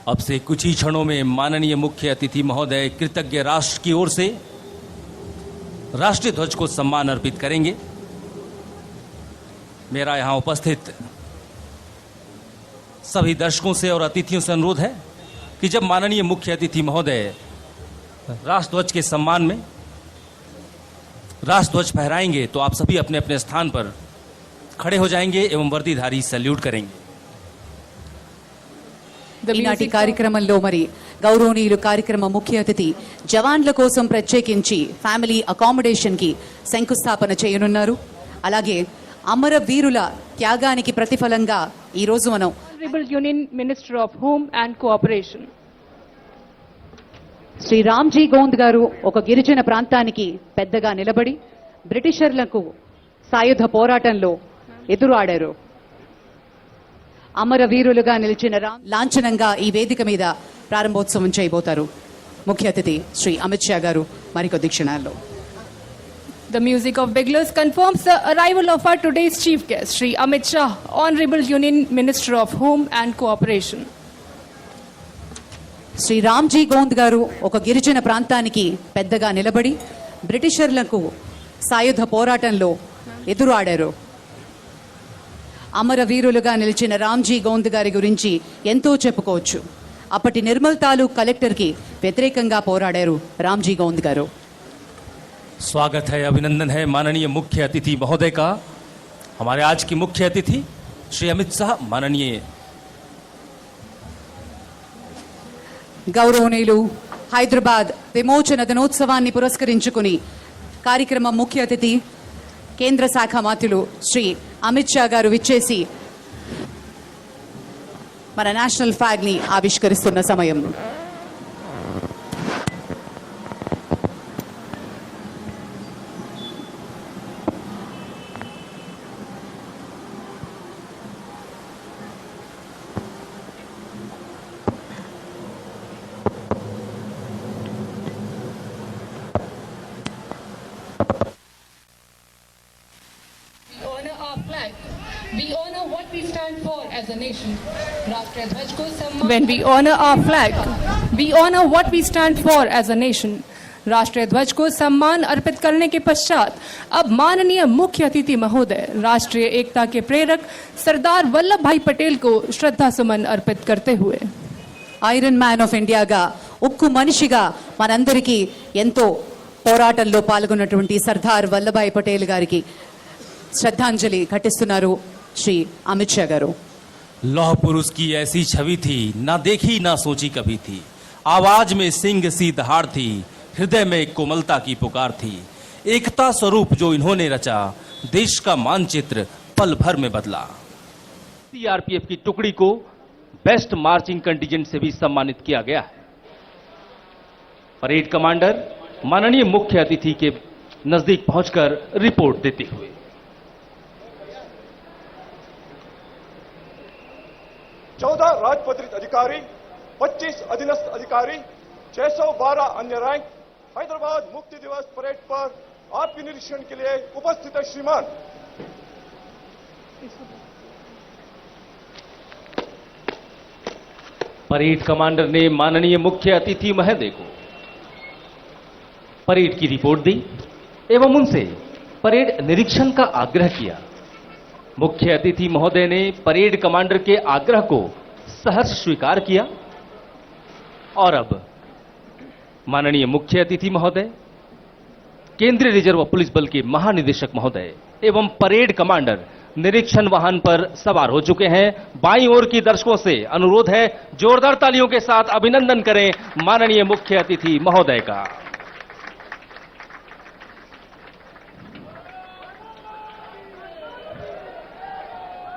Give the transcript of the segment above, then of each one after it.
अब से कुछ ही क्षणों में माननीय मुख्य अतिथि महोदय कृतज्ञ राष्ट्र की ओर से राष्ट्रीय ध्वज को सम्मान अर्पित करेंगे। मेरा यहां उपस्थित सभी दर्शकों से और अतिथियों से अनुरोध है कि जब माननीय मुख्य अतिथि महोदय राष्ट्र ध्वज के सम्मान में राष्ट्र ध्वज फहराएंगे तो आप सभी अपने अपने स्थान पर खड़े हो जाएंगे एवं वर्दीधारी सैल्यूट करेंगे। ఈనాటి కార్యక్రమంలో మరి గౌరవనీయులు కార్యక్రమ ముఖ్య అతిథి జవాన్ల కోసం ప్రత్యేకించి ఫ్యామిలీ అకామిడేషన్ కి శంకుస్థాపన చేయనున్నారు. అలాగే అమర వీరుల త్యాగానికి ప్రతిఫలంగా ఈ రోజు మనం Honorable Union Minister of Home and Cooperation Shri Ramji gond గారు ఒక గిరిజన ప్రాంతానికి పెద్దగా నిలబడి బ్రిటిషర్లకు సాయుధ పోరాటంలో ఎదురాడారు. అమర వీరులుగా నిలిచిన లాంఛనంగా ఈ వేదిక మీద ప్రారంభోత్సవం చేయబోతారు ముఖ్య అతిథి శ్రీ అమిత్ షా గారు మరికొద్ది క్షణాల్లో. The music of Beglars confirms the arrival of our today's chief guest, Shri Amit Shah, Honorable Union Minister of Home and Cooperation. Shri Ramji gond గారు ఒక గిరిజన ప్రాంతానికి పెద్దగా నిలబడి బ్రిటిషర్లకు సాయుధ పోరాటంలో ఎదురాడారు. అమర వీరులుగా నిలిచిన రామ్జీ గోంద్ గారి గురించి ఎంతో చెప్పుకోవచ్చు. అప్పటి నిర్మల్ తాలూక్ కలెక్టర్కి వ్యతిరేకంగా పోరాడారు రామ్జీ గోంద్ గారు. स्वागत है, अभिनंदन है माननीय मुख्य अतिथि महोदय का। हमारे आज की मुख्य अतिथि श्री अमित शाह माननीय గౌరవనీయులు హైదరాబాద్ విమోచన దినోత్సవాన్ని పురస్కరించుకుని కార్యక్రమం ముఖ్య అతిథి కేంద్ర శాఖ మంత్రులు శ్రీ అమిత్ షా గారు విచ్చేసి మన నేషనల్ ఫ్లాగ్ ని ఆవిష్కరిస్తున్న సమయం. We honor what we stand for as a nation. When we honor our flag, we honor what we stand for as a nation. राष्ट्रीय ध्वज को सम्मान अर्पित करने के पश्चात अब माननीय मुख्य अतिथि महोदय राष्ट्रीय एकता के प्रेरक सरदार वल्लभ भाई पटेल को श्रद्धा सुमन अर्पित करते हुए ఐరన్ మ్యాన్ ఆఫ్ ఇండియాగా ఉక్కు మనిషిగా మనందరికీ ఎంతో పోరాటంలో పాల్గొన్నటువంటి సర్దార్ వల్లభాయ్ పటేల్ గారికి శ్రద్ధాంజలి ఘటిస్తున్నారు శ్రీ అమిత్ షా గారు. लौह पुरुष की ऐसी छवि थी, ना देखी ना सोची कभी थी. आवाज में सिंह सी दहाड़ थी, हृदय में कोमलता की पुकार थी. एकता स्वरूप जो इन्होंने रचा, देश का मानचित्र पल भर में बदला. सीआरपीएफ की टुकड़ी को बेस्ट मार्चिंग कंटिजेंट से भी सम्मानित किया गया है. परेड कमांडर माननीय मुख्य अतिथि के नजदीक पहुंचकर रिपोर्ट देते हुए 14 राजपत्रित अधिकारी, 25 अधीनस्थ अधिकारी, 612 अन्य रैंक हैदराबाद मुक्ति दिवस परेड पर आपके निरीक्षण के लिए उपस्थित है. श्रीमान, परेड कमांडर ने माननीय मुख्य अतिथि महोदय को परेड की रिपोर्ट दी एवं उनसे परेड निरीक्षण का आग्रह किया. मुख्य अतिथि महोदय ने परेड कमांडर के आग्रह को सहर्ष स्वीकार किया और अब माननीय मुख्य अतिथि महोदय, केंद्रीय रिजर्व पुलिस बल के महानिदेशक महोदय एवं परेड कमांडर निरीक्षण वाहन पर सवार हो चुके हैं. बाईं ओर की दर्शकों से अनुरोध है, जोरदार तालियों के साथ अभिनंदन करें माननीय मुख्य अतिथि महोदय का.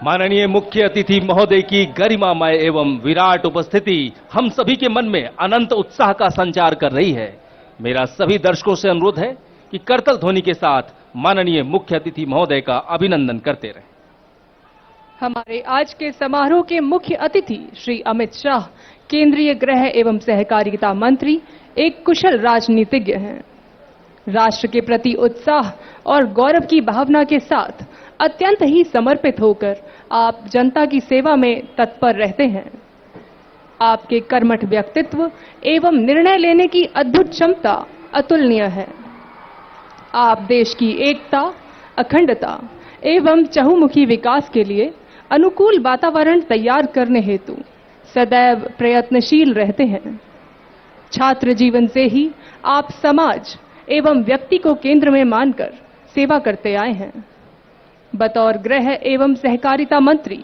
माननीय मुख्य अतिथि महोदय की गरिमामय एवं विराट उपस्थिति हम सभी के मन में अनंत उत्साह का संचार कर रही है. मेरा सभी दर्शकों से अनुरोध है कि करतल ध्वनि के साथ माननीय मुख्य अतिथि महोदय का अभिनंदन करते रहें. हमारे आज के समारोह के मुख्य अतिथि श्री अमित शाह केंद्रीय गृह एवं सहकारिता मंत्री एक कुशल राजनीतिज्ञ हैं. राष्ट्र के प्रति उत्साह और गौरव की भावना के साथ अत्यंत ही समर्पित होकर आप जनता की सेवा में तत्पर रहते हैं. आपके कर्मठ व्यक्तित्व एवं निर्णय लेने की अद्भुत क्षमता अतुलनीय है। आप देश की एकता, अखंडता एवं चहुमुखी विकास के लिए अनुकूल वातावरण तैयार करने हेतु सदैव प्रयत्नशील रहते हैं। छात्र जीवन से ही आप समाज एवं व्यक्ति को केंद्र में मानकर सेवा करते आए हैं। बतौर गृह एवं सहकारिता मंत्री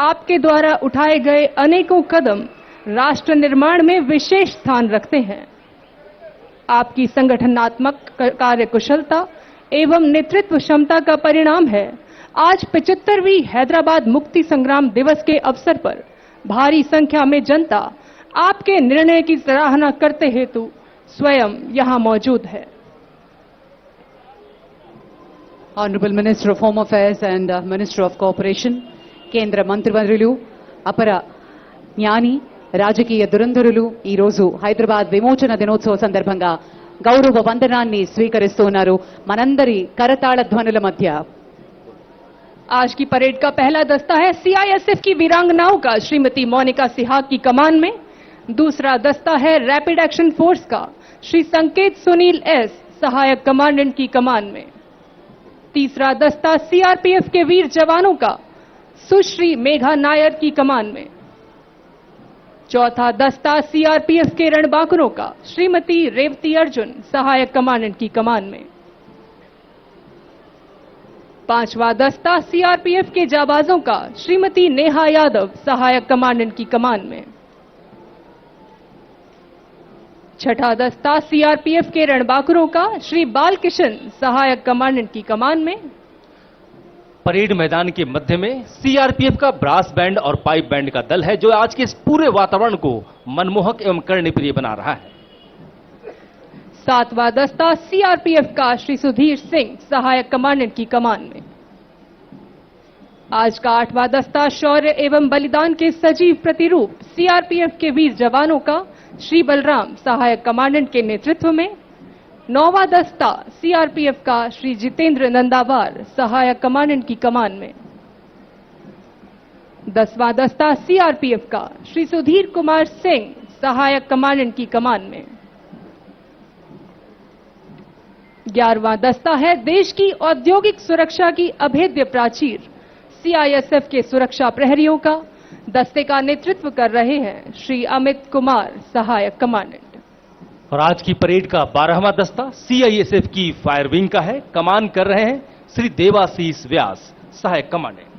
आपके द्वारा उठाए गए अनेकों कदम राष्ट्र निर्माण में विशेष स्थान रखते हैं। आपकी संगठनात्मक कार्यकुशलता एवं नेतृत्व क्षमता का परिणाम है आज 75वीं हैदराबाद मुक्ति संग्राम दिवस के अवसर पर भारी संख्या में जनता आपके निर्णय की सराहना करते हेतु स्वयं यहां मौजूद है। Honorable Minister of Home Affairs and Minister of Cooperation, కేంద్ర మంత్రివర్యులు, అపర జ్ఞాని, రాజకీయ దురంధరులు ఈరోజు హైదరాబాద్ విమోచన దినోత్సవ సందర్భంగా గౌరవ వందనాన్ని స్వీకరిస్తున్నారు మనందరి కరతాళ ధ్వనుల మధ్య। आज की परेड का पहला दस्ता है सीआईएसएफ की वीरांगनाओं का श्रीमती मोनिका सिहाग की कमान में। दूसरा दस्ता है रैपिड एक्शन फोर्स का श्री संकेत सुनील एस सहायक कमांडेंट की कमान में। तीसरा दस्ता सीआरपीएफ के वीर जवानों का सुश्री मेघा नायर की कमान में। चौथा दस्ता सीआरपीएफ के रणबांकुरों का श्रीमती रेवती अर्जुन सहायक कमांडेंट की कमान में। पांचवा दस्ता सीआरपीएफ के जाबाजों का श्रीमती नेहा यादव सहायक कमांडेंट की कमान में। छठा दस्ता सीआरपीएफ के रणबांकुरों का श्री बालकिशन सहायक कमांडेंट की कमान में। परेड मैदान के मध्य में सीआरपीएफ का ब्रास बैंड और पाइप बैंड का दल है जो आज के इस पूरे वातावरण को मनमोहक एवं कर्णप्रिय बना रहा है। सातवां दस्ता सीआरपीएफ का श्री सुधीर सिंह सहायक कमांडेंट की कमान में। आज का आठवां दस्ता शौर्य एवं बलिदान के सजीव प्रतिरूप सीआरपीएफ के वीर जवानों का श्री बलराम सहायक कमांडेंट के नेतृत्व में। नौवां दस्ता सीआरपीएफ का श्री जितेंद्र नंदावार सहायक कमांडेंट की कमान में। 10वां दस्ता सीआरपीएफ का श्री सुधीर कुमार सिंह सहायक कमांडेंट की कमान में। 11वां दस्ता है देश की औद्योगिक सुरक्षा की अभेद्य प्राचीर सीआईएसएफ के सुरक्षा प्रहरियों का। दस्ते का नेतृत्व कर रहे हैं श्री अमित कुमार सहायक कमांडेंट। और आज की परेड का 12वां दस्ता सीआईएसएफ की फायर विंग का है। कमान कर रहे हैं श्री देवाशीष व्यास सहायक commandant.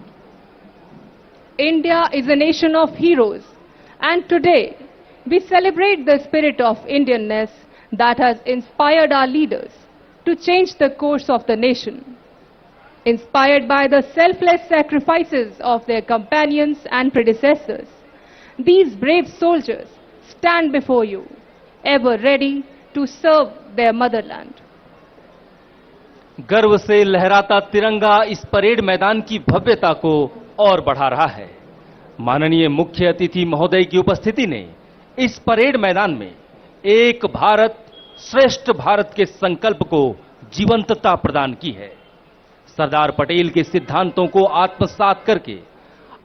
India is a nation of heroes, and today we celebrate the spirit of Indianness that has inspired our leaders to change the course of the nation. Inspired by the selfless sacrifices of their companions and predecessors, these brave soldiers stand before you, ever ready to serve their motherland. गर्व से लहराता तिरंगा इस parade मैदान की भव्यता को और बढ़ा रहा है। माननीय मुख्य अतिथि महोदय की उपस्थिति ने इस परेड मैदान में एक भारत श्रेष्ठ भारत के संकल्प को जीवंतता प्रदान की है। सरदार पटेल के सिद्धांतों को आत्मसात करके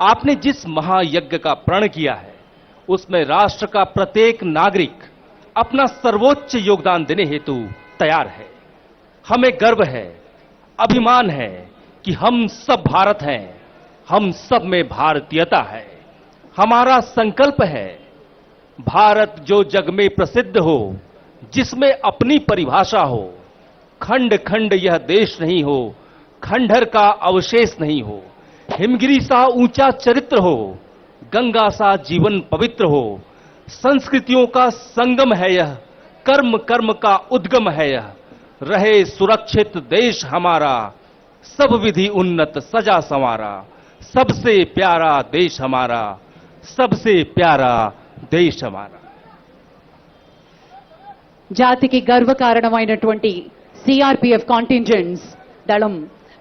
आपने जिस महायज्ञ का प्रण किया है उसमें राष्ट्र का प्रत्येक नागरिक अपना सर्वोच्च योगदान देने हेतु तैयार है। हमें गर्व है, अभिमान है कि हम सब भारत हैं, हम सब में भारतीयता है। हमारा संकल्प है भारत जो जग में प्रसिद्ध हो, जिसमें अपनी परिभाषा हो, खंड खंड यह देश नहीं हो, खंडहर का अवशेष नहीं हो, हिमगिरी सा ऊंचा चरित्र हो, गंगा सा जीवन पवित्र हो, संस्कृतियों का संगम है यह, कर्म कर्म का उद्गम है यह, रहे सुरक्षित देश हमारा, सब विधि उन्नत सजा संवारा, सबसे प्यारा देश हमारा, सबसे प्यारा देश हमारा। జాతికి గర్వకారణమైనటువంటి సిఆర్పిఎఫ్ కాంటింజెంట్స్ దళం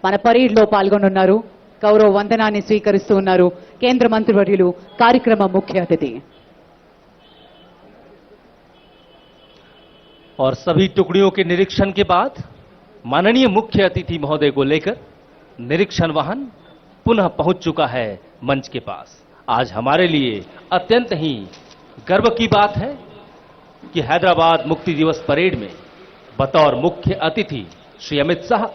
మన పరేడ్లో పాల్గొనున్నారు। గౌరవ వందనాన్ని స్వీకరిస్తూ ఉన్నారు కేంద్ర మంత్రివర్యులు, కార్యక్రమ ముఖ్య అతిథి। और सभी टुकड़ियों के निरीक्षण के बाद माननीय मुख्य अतिथि महोदय को लेकर निरीक्षण वाहन पुनः पहुंच चुका है मंच के पास। आज हमारे लिए अत्यंत ही गर्व की बात है कि हैदराबाद मुक्ति दिवस परेड में बतौर मुख्य अतिथि श्री अमित शाह,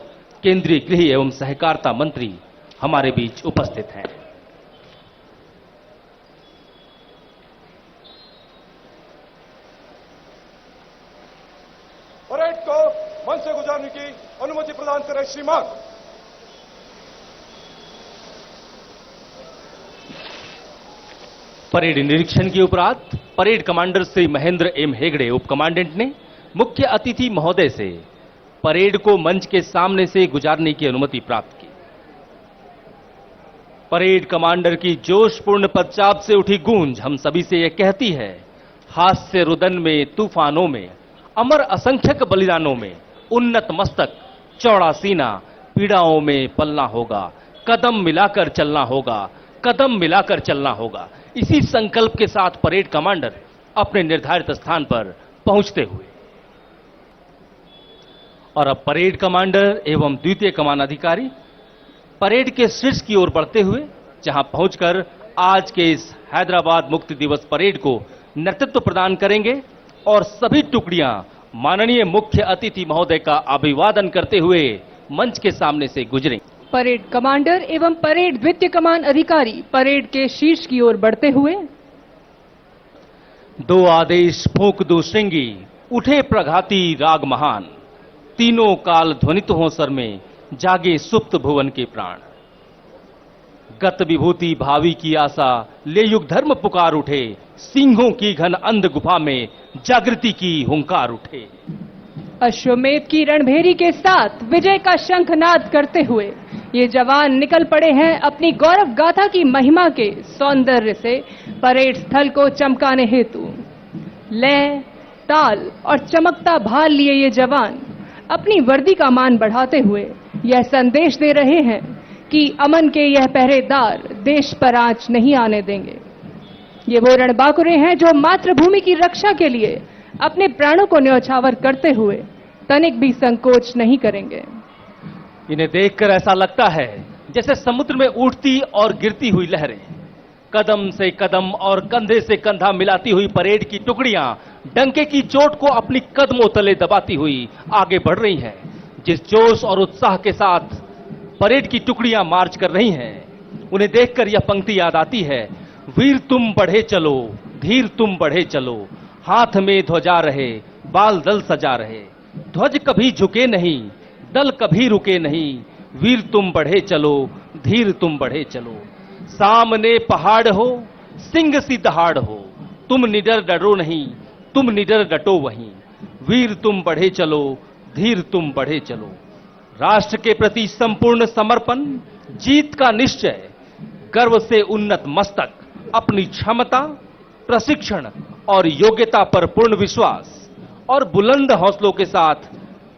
केंद्रीय गृह एवं सहकारिता मंत्री हमारे बीच उपस्थित हैं। परेड को मंच से गुजारने की अनुमति प्रदान करें श्रीमान। परेड निरीक्षण के उपरांत parade commander Shri Mahendra M Hegde उप कमांडेंट ने मुख्य अतिथि महोदय से परेड को मंच के सामने से गुजारने की अनुमति प्राप्त की। परेड कमांडर की जोशपूर्ण पदचाप से उठी गूंज हम सभी से यह कहती है, हास्य रुदन में, तूफानों में, अमर असंख्यक बलिदानों में उन्नत मस्तक, चौड़ा सीना, पीड़ाओं में पलना होगा, कदम मिलाकर चलना होगा, कदम मिलाकर चलना होगा। इसी संकल्प के साथ परेड कमांडर अपने निर्धारित स्थान पर पहुंचते हुए और अब परेड कमांडर एवं द्वितीय कमान अधिकारी परेड के शीर्ष की ओर बढ़ते हुए जहां पहुंचकर आज के इस हैदराबाद मुक्ति दिवस परेड को नेतृत्व प्रदान करेंगे और सभी टुकड़ियां माननीय मुख्य अतिथि महोदय का अभिवादन करते हुए मंच के सामने से गुजरेंगे। परेड कमांडर एवं परेड द्वितीय कमान अधिकारी परेड के शीर्ष की ओर बढ़ते हुए। दो आदेश फूंक दो श्रृंगी, उठे प्रघाती राग महान, तीनों काल ध्वनित हो सर में, जागे सुप्त भुवन के प्राण। गत विभूति भावी की आशा, ले युग धर्म पुकार उठे, सिंहों की घन अंध गुफा में जागृति की हुंकार उठे। अश्वमेध की रणभेरी के साथ विजय का शंखनाद करते हुए ये जवान निकल पड़े हैं अपनी गौरव गाथा की महिमा के सौंदर्य से परेड स्थल को चमकाने हेतु। लय, ताल और चमकता भाल लिए ये जवान अपनी वर्दी का मान बढ़ाते हुए यह संदेश दे रहे हैं कि अमन के यह पहरेदार देश पर आंच नहीं आने देंगे। ये वो रणबांकुरे हैं जो मातृभूमि की रक्षा के लिए अपने प्राणों को न्यौछावर करते हुए तनिक भी संकोच नहीं करेंगे। इन्हें देखकर ऐसा लगता है जैसे समुद्र में उठती और गिरती हुई लहरें, कदम से कदम और कंधे से कंधा मिलाती हुई परेड की टुकड़ियां डंके की चोट को अपनी कदमों तले दबाती हुई आगे बढ़ रही हैं। जिस जोश और उत्साह के साथ परेड की टुकड़ियां मार्च कर रही हैं, उन्हें देखकर यह पंक्ति याद आती है, वीर तुम बढ़े चलो, धीर तुम बढ़े चलो, हाथ में ध्वजा रहे, बाल दल सजा रहे, ध्वज कभी झुके नहीं, दल कभी रुके नहीं, वीर तुम बढ़े चलो, धीर तुम बढ़े चलो। सामने पहाड़ हो, सिंह सी दहाड़ हो, तुम निडर डरो नहीं, तुम निडर डटो वहीं, वीर तुम बढ़े चलो, धीर तुम बढ़े चलो। राष्ट्र के प्रति संपूर्ण समर्पण, जीत का निश्चय, गर्व से उन्नत मस्तक, अपनी क्षमता, प्रशिक्षण और योग्यता पर पूर्ण विश्वास और बुलंद हौसलों के साथ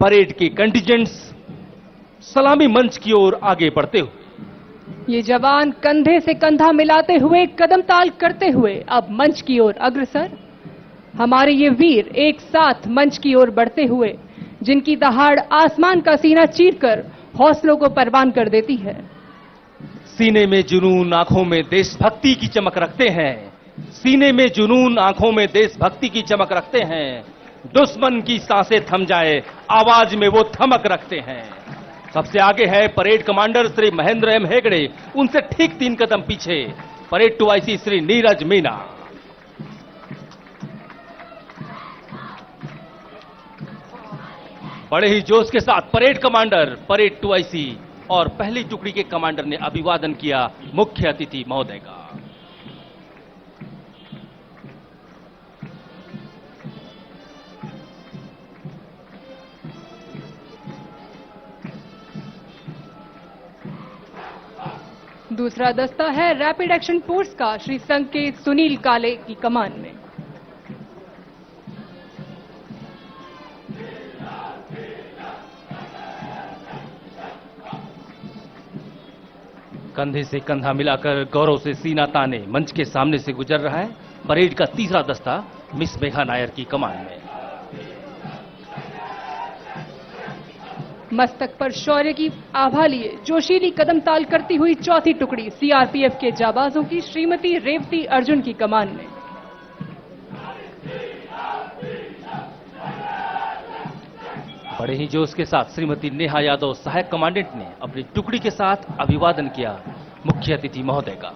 परेड के कंटिजेंट्स सलामी मंच की ओर आगे बढ़ते हुए ये जवान कंधे से कंधा मिलाते हुए, कदम ताल करते हुए अब मंच की ओर अग्रसर। हमारे ये वीर एक साथ मंच की ओर बढ़ते हुए, जिनकी दहाड़ आसमान का सीना चीरकर हौसलों को परवान कर देती है। सीने में जुनून, आंखों में देशभक्ति की चमक रखते हैं, सीने में जुनून, आंखों में देशभक्ति की चमक रखते हैं। दुश्मन की सांसें थम जाए, आवाज में वो थमक रखते हैं। सबसे आगे है parade commander Shri Mahendra M Hegde, उनसे ठीक 3 कदम पीछे परेड 2IC श्री नीरज मीना। बड़े ही जोश के साथ परेड कमांडर, परेड 2IC और पहली टुकड़ी के कमांडर ने अभिवादन किया मुख्य अतिथि महोदय का। दूसरा दस्ता है रैपिड एक्शन फोर्स का श्री संकेत सुनील काले की कमान में। कंधे से कंधा मिलाकर गौरव से सीना ताने मंच के सामने से गुजर रहा है परेड का तीसरा दस्ता मिस मेघा नायर की कमान में। मस्तक पर शौर्य की आभा लिए जोशीली कदम ताल करती हुई चौथी टुकड़ी सीआरपीएफ के जाबाजों की श्रीमती रेवती अर्जुन की कमान में। बड़े ही जोश के साथ श्रीमती नेहा यादव सहायक कमांडेंट ने अपनी टुकड़ी के साथ अभिवादन किया मुख्य अतिथि महोदय का।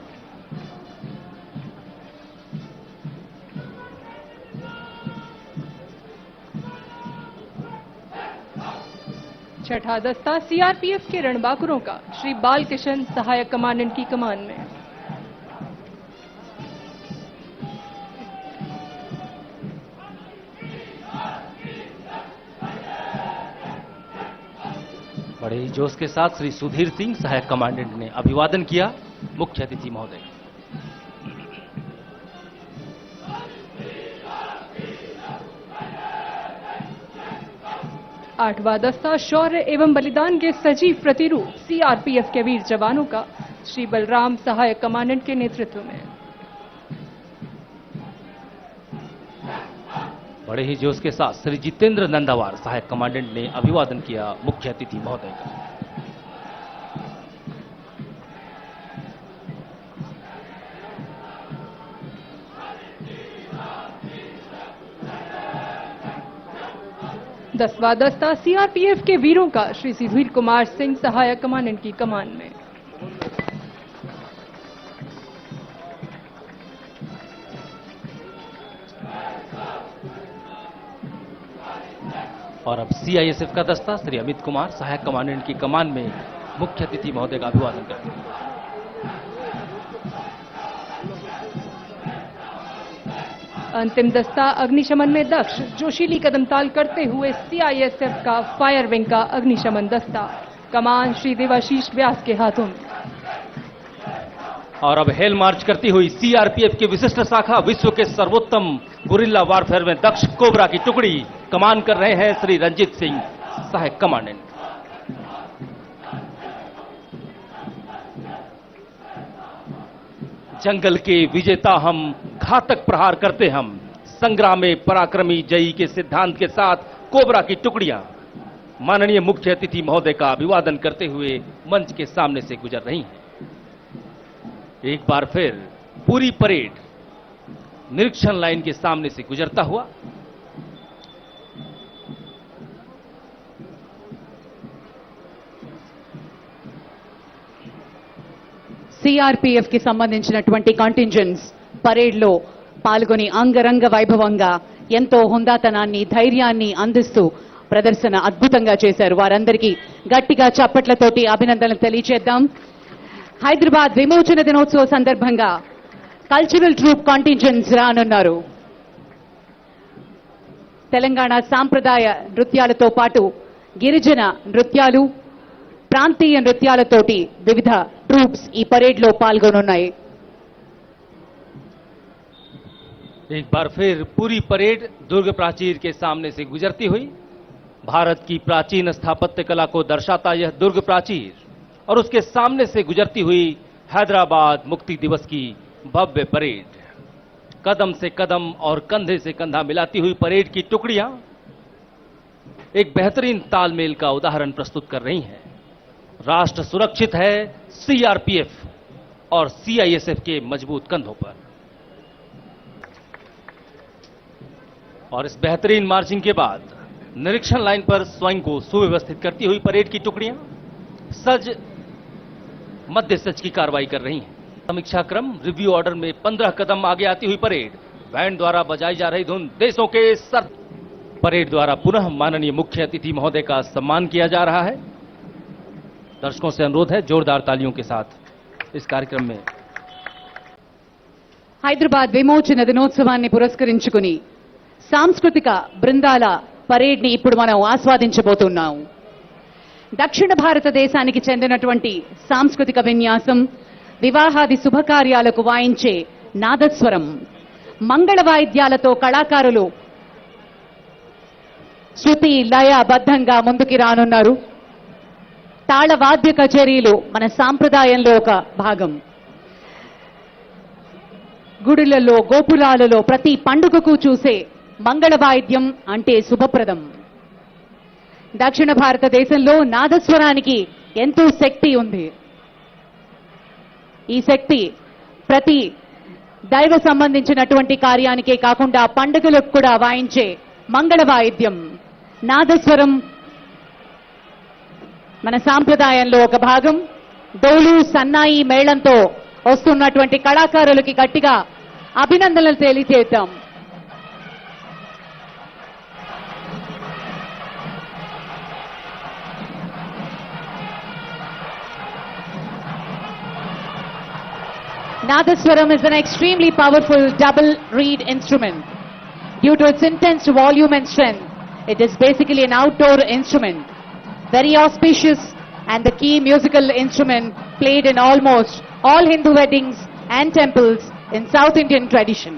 छठा दस्ता सीआरपीएफ के रणबांकुरों का श्री बालकिशन सहायक कमांडेंट की कमान में। बड़े ही जोश के साथ श्री सुधीर सिंह सहायक कमांडेंट ने अभिवादन किया मुख्य अतिथि महोदय का। आठवां दस्ता शौर्य एवं बलिदान के सजीव प्रतिरूप सीआरपीएफ के वीर जवानों का श्री बलराम सहायक कमांडेंट के नेतृत्व में। बड़े ही जोश के साथ श्री जितेंद्र नंदावार सहायक कमांडेंट ने अभिवादन किया मुख्य अतिथि महोदय का। दसवां दस्ता सीआरपीएफ के वीरों का श्री सुधीर कुमार सिंह सहायक कमांडेंट की कमान में। और अब सीआईएसएफ का दस्ता श्री अमित कुमार सहायक कमांडेंट की कमान में मुख्य अतिथि महोदय का अभिवादन करते हैं। अंतिम दस्ता अग्निशमन में दक्ष जोशीली कदमताल करते हुए सीआईएसएफ का फायर विंग का अग्निशमन दस्ता, कमान श्री देवाशीष व्यास के हाथों में। और अब हेल मार्च करती हुई सीआरपीएफ की विशिष्ट शाखा विश्व के सर्वोत्तम गुरिल्ला वारफेयर में दक्ष कोबरा की टुकड़ी, कमान कर रहे हैं श्री रंजीत सिंह सहायक कमांडेंट। जंगल के विजेता हम, घातक प्रहार करते हम, संग्राम में पराक्रमी जयी के सिद्धांत के साथ कोबरा की टुकड़ियां माननीय मुख्य अतिथि महोदय का अभिवादन करते हुए मंच के सामने से गुजर रही हैं। एक बार फिर पूरी परेड निरीक्षण लाइन के सामने से गुजरता हुआ సిఆర్పీఎఫ్ కి సంబంధించినటువంటి కాంటింజెంట్స్ పరేడ్ లో పాల్గొని అంగరంగ వైభవంగా ఎంతో హుందాతనాన్ని ధైర్యాన్ని అందిస్తూ ప్రదర్శన అద్భుతంగా చేశారు. వారందరికీ గట్టిగా చప్పట్లతోటి అభినందనలు తెలియజేద్దాం. హైదరాబాద్ విమోచన దినోత్సవ సందర్భంగా కల్చరల్ ట్రూప్ కాంటింజెంట్స్ రానున్నారు. తెలంగాణ సాంప్రదాయ నృత్యాలతో పాటు గిరిజన నృత్యాలు, ప్రాంతీయ నృత్యాలతోటి వివిధ ట్రూప్స్ ఈ పరేడ్ లో పాల్గొనున్నాయి. एक बार फिर पूरी परेड दुर्ग प्राचीर के सामने से गुजरती हुई भारत की प्राचीन स्थापत्य कला को दर्शाता यह दुर्ग प्राचीर और उसके सामने से गुजरती हुई हैदराबाद मुक्ति दिवस की भव्य परेड, कदम से कदम और कंधे से कंधा मिलाती हुई परेड की टुकड़ियां एक बेहतरीन तालमेल का उदाहरण प्रस्तुत कर रही हैं. राष्ट्र सुरक्षित है सीआरपीएफ और सीआईएसएफ के मजबूत कंधों पर. और इस बेहतरीन मार्चिंग के बाद निरीक्षण लाइन पर स्वयं को सुव्यवस्थित करती हुई परेड की टुकड़ियां सज मध्य सच की कार्रवाई कर रही हैं. समीक्षा क्रम रिव्यू ऑर्डर में 15 कदम आगे आती हुई परेड, बैंड द्वारा बजाई जा रही धुन देशों के सर. परेड द्वारा पुनः माननीय मुख्य अतिथि महोदय का सम्मान किया जा रहा है. दर्शकों से अनुरोध है जोरदार तालियों के साथ इस कार्यक्रम में. హైదరాబాద్ విమోచన దినోత్సవాన్ని పురస్కరించుకుని సాంస్కృతిక బృందాల పరేడ్ ని ఇప్పుడు మనం ఆస్వాదించబోతున్నాం. దక్షిణ భారతదేశానికి చెందినటువంటి సాంస్కృతిక విన్యాసం, వివాహాది శుభకార్యాలకు వాయించే నాదస్వరం, మంగళ వాయిద్యాలతో కళాకారులు శృతి లయబద్ధంగా ముందుకి రానున్నారు. తాళవాద్య కచేరీలు మన సాంప్రదాయంలో ఒక భాగం. గుడులలో, గోపురాలలో ప్రతి పండుగకు చూసే మంగళ వాయిద్యం అంటే శుభప్రదం. దక్షిణ భారతదేశంలో నాదస్వరానికి ఎంతో శక్తి ఉంది. ఈ శక్తి ప్రతి దైవ సంబంధించినటువంటి కార్యానికే కాకుండా పండుగలకు కూడా వాయించే మంగళ వాయిద్యం నాదస్వరం మన సాంప్రదాయంలో ఒక భాగం డోలు సన్నాయి మేళంతో వస్తున్నటువంటి కళాకారులకి గట్టిగా అభినందనలు తెలియజేద్దాం. Nadaswaram is an extremely powerful double reed instrument. Due to its intense volume and strength, it is basically an outdoor instrument. Very auspicious and the key musical instrument played in almost all Hindu weddings and temples in South Indian tradition.